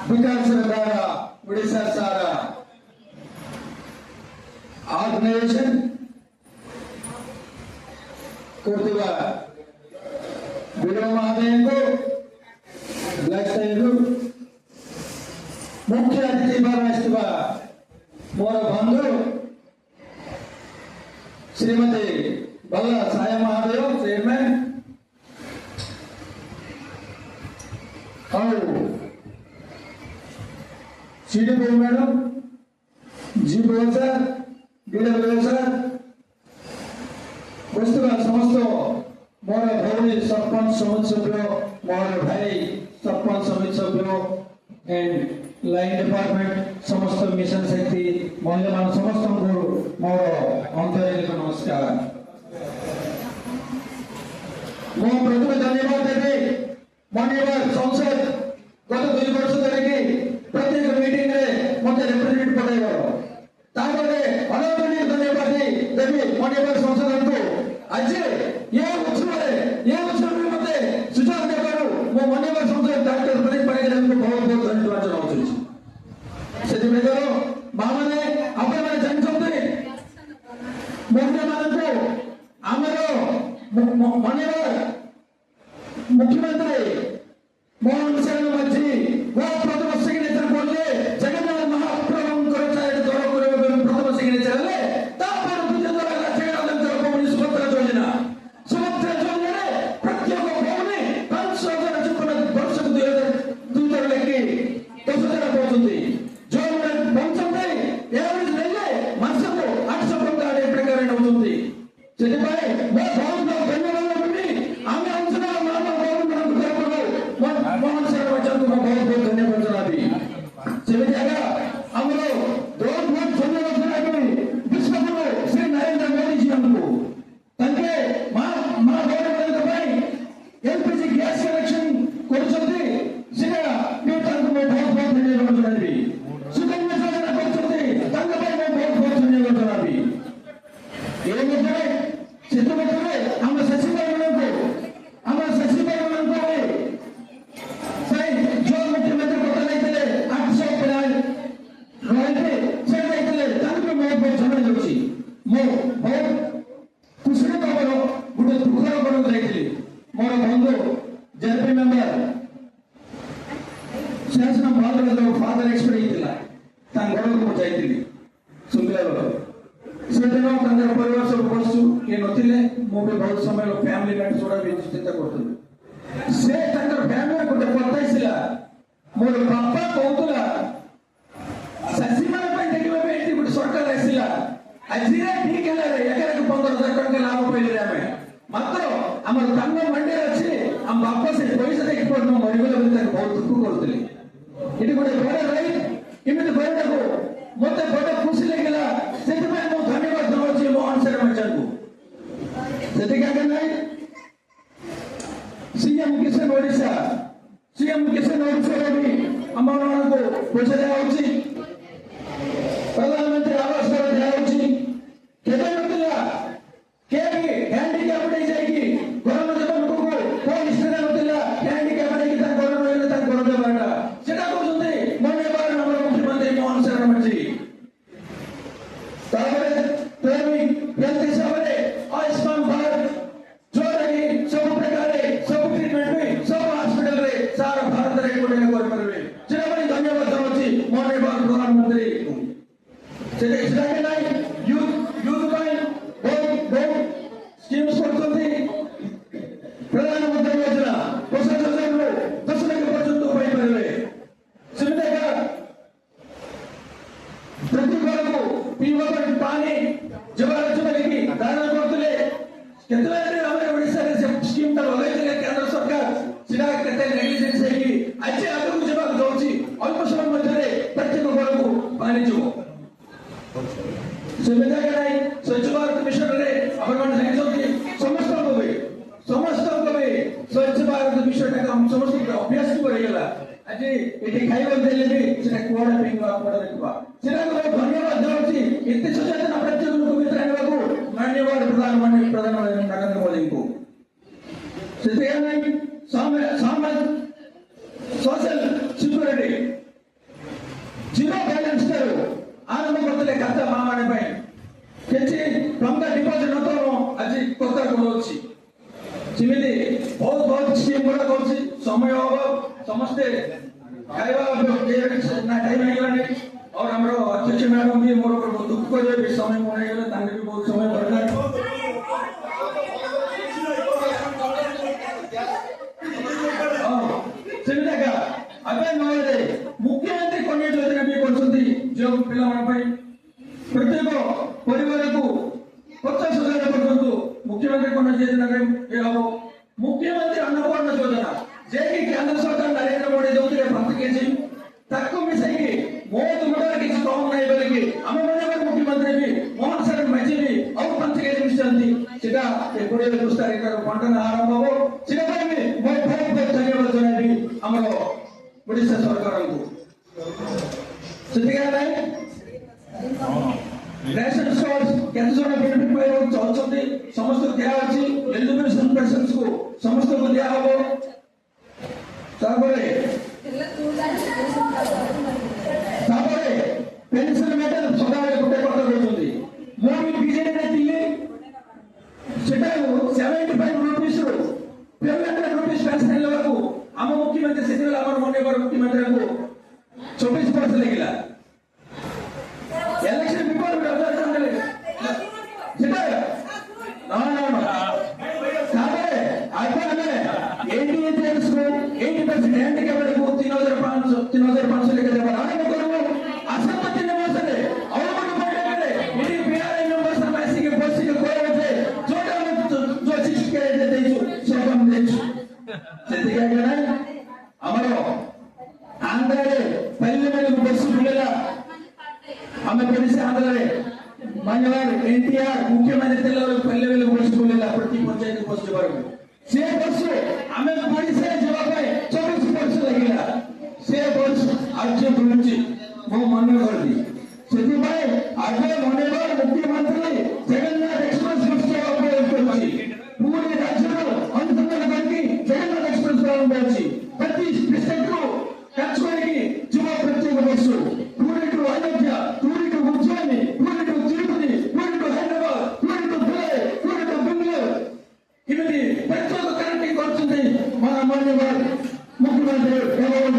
विकास द्वारा उड़ीसा सारा ऑर्गेनाइजेशन कोर्टुगा विरोध को मुख्य अतिथि भाव मोर बंधु श्रीमती बल्ला साया महादेव चेयरमैन और सीडीपी मैडम जी सर डीडब्ल्यू सर वस्तुगा समस्त मोर भौरी सरपंच समिति सभ्य मोर भाई सरपंच समिति सभ्य एंड लाइन डिपार्टमेंट समस्त मिशन शक्ति महिला मान समस्त को मोर अंतरिक नमस्कार मो प्रथम धन्यवाद देवी माननीय संसद गत 2 वर्ष धरिकी प्रत्येक मीटिंग रे मते रिप्रेजेंट पठाइबो ताबरे अनंत धन्यवाद देवी माननीय संसद को आज ये उत्सव में मते सुझाव देबारो मो माननीय संसद डॉक्टर प्रदीप पाटिल को बहुत बहुत धन्यवाद जनाउछु सेति मेदरो मामने आपण माने जानछन्ते महिला मानको हमरो माननीय मुख्यमंत्री मोहन शरण मंत्री वो प्रथम सिग्नेचर बोलले जगन्नाथ महाप्रभु कर्मचारी द्वारा करे प्रथम सिग्नेचर ले तापर तुझे द्वारा लक्षणांतर कोणी सुभद्रा योजना रे प्रत्येक भवने 5,000 चुकन वर्ष 2002 लेके 10,000 पहुंचती जो पहुंचते एवरेज लेले मास को 800 टका ए प्रकार नउचती सेति भाई मैं बहुत धन्यवाद देबी आमे अंजना मोहन शरण बच्चन को बहुत बहुत धन्यवाद जनाबी सेମିତି आगा हमरो बहुत बहुत धन्यवाद जनाबी विश्वगुरु श्री नरेंद्र मोदी जी हमको तंके मा गवर्नमेंट भाई एलपीजी गैस कनेक्शन करछथि सिना यो तंको बहुत बहुत धन्यवाद जनाबी सुकन्या योजना करछथि तंके भाई मैं बहुत बहुत धन्यवाद जनाबी ए मध्ये सेतु मध्ये हम सचिव को हम सचिव फादर एक्सपेक्ट परिवार सब बसु ये नथिले मो भी बहुत समय फैमिली मैटर जोड़ा भी चिंता करथि से तंकर फैमिली को बताइसिला मोर पापा कहतला ससीमान पे देखिबे बे एटी गुड सरकार आइसिला आजिरे ठीक है रे एकरे 15,000 टका लाभ पहिले रे हमें मात्र हमर तंग मंडे अछि हम वापस पैसा देखि पड़नो मरिगले बले बहुत दुख करथले इटी गोटे बड़ राइट इमित बड़ को मते बड़ खुशी लागला सेति में मो धन्यवाद दउछि मोहन शरण बच्चन को सेति का नै सीएम किशन ओडिशा भी अम्मा को पैसा दिया प्रधानमंत्री आवास दिया केते नथिला के हैंडीकैप दे जाएगी गरम जबन को कोई स्थिर नथिला हैंडीकैप दे कि गरम रहले ता गरम देबाटा सेटा कहउछन्ते मने बार हमर मुख्यमंत्री मोहन शरण मंत्री ताबरे तेरी हेल्थ सेवारे आयुष्मान भारत जो रही सब प्रकार सब ट्रीटमेंट में सब हॉस्पिटल रे सारा भारत रे कोडे कर परबे सेटा बड़ी धन्यवाद दउछि माननीय प्रधानमंत्री सेटा इसला के नाही यूथ ପାଇଁ बहुत स्कीम्स करछथि प्रधानमंत्री योजना 50,000 रो 10 लाख पर्यंत होई परबे सेटा का प्रति घर को पीवा पानी जवार जबलेकी धारण करतले केतला रे हमरे ओडिसा रे स्कीम ता लगाइले केंद्र सरकार सिना केते नेग्लिजेंस है कि आज आगु जवाब दउछि अल्प समय मध्ये प्रत्येक घर को पानी जो सुविधा के नहीं स्वच्छ भारत मिशन रे अपन मन जानिछथि समस्त को स्वच्छ भारत मिशन का हम समस्त अभ्यास कर गेला आज एठी खाइबा देले भी सेटा कोडा पिंगवा कोडा रखबा सेटा को धन्यवाद दउछि इते सचेतन प्रत्येक लोक मित्र आनबा को माननीय प्रधानमंत्री नरेंद्र मोदी को सेते नहीं समाज सोशल सिक्योरिटी ପିଲାମାନେ ପାଇଁ କିଛି ଟଙ୍କା ଡିପୋଜିଟ୍ ନଥିବ ଆଜି କଥା କହୁଛି ସେମିତି ବହୁତ ବହୁତ ସ୍କିମ୍ ଗୁଡା କରୁଛି। ସମୟ ହବ ସମସ୍ତେ ଖାଇବା ନା ଟାଇମ୍ ହେଇଗଲାଣି। और हमरो अध्यक्ष मैडम भी मोर ऊपर दुख करे भी समय मोने गेले तांगे भी बहुत समय दरकार सेमिता का अबे नोरे मुख्यमंत्री कन्या योजना भी करछंती जो पिला मन पई प्रत्येक परिवार को 50,000 पर्यंत मुख्यमंत्री कन्या योजना रे हबो। मुख्यमंत्री अन्नपूर्णा योजना जे कि केंद्र सरकार नरेंद्र मोदी देउथिले प्रति केजी ताको मिसाई बहुत मुद्दा किसी कम नहीं बोलेगी हमें मने मुख्यमंत्री भी मोहन शरण माझी भी और पंचायत मिशनती सेटा 20 तारिख रो बंटन आरंभ हो सेटा ପାଇଁ भी बहुत बहुत धन्यवाद जनाबी हमरो ओडिशा सरकार को सेटिका नहीं रेशन स्टोर्स केते जण बेनिफिट पाइबो चलछंती समस्त दिया अछि एलिजिबल पेशेंट्स को समस्त को दिया हो ताबरे पेंशन मैटर सदाबले गोटे कथा कहउछंती मो भी बीजेडी रे दिल्ली सेटा 75 रुपीस रो पेमेंट रुपीस पेंशन लेवा को हम मुख्यमंत्री सेते हमर मने पर मुख्यमंत्री को 24 वर्ष लेगिला इलेक्शन बिफोर डॉक्टर चंदले सेटा ना साबे आइपन में 80 एजेंट्स को 80% हैंडीकैप्ड को 3500 लेके देबा आने को आंध्रे पहले में बस मिलेगा हमें पहले आंध्र मान्यवर एनटीआर मुख्यमंत्री पहले में बस मिलेगा प्रति पंचायत बस जबर से बस हमें बड़ी से जवाब है 24 वर्ष लगेगा से बस आज बुझी मो मन कर दी सेति भाई आज मने मुख्यमंत्री जगन्नाथ एक्सप्रेस बस जवाब करछि पूरे राज्य में अनुसंधान करके जगन्नाथ एक्सप्रेस प्रारंभ होछि प्रति डिस्ट्रिक्ट को कचवारी जुवा प्रत्येक वर्ष पूरे टू अयोध्या पूरे टू उज्जैन पूरे टू तिरुपति पूरे टू हैदराबाद पूरे टू पुणे पूरे टू बेंगलुरु इमति प्रत्येक कनेक्टिंग करछन्ते माननीय मुख्यमंत्री एवं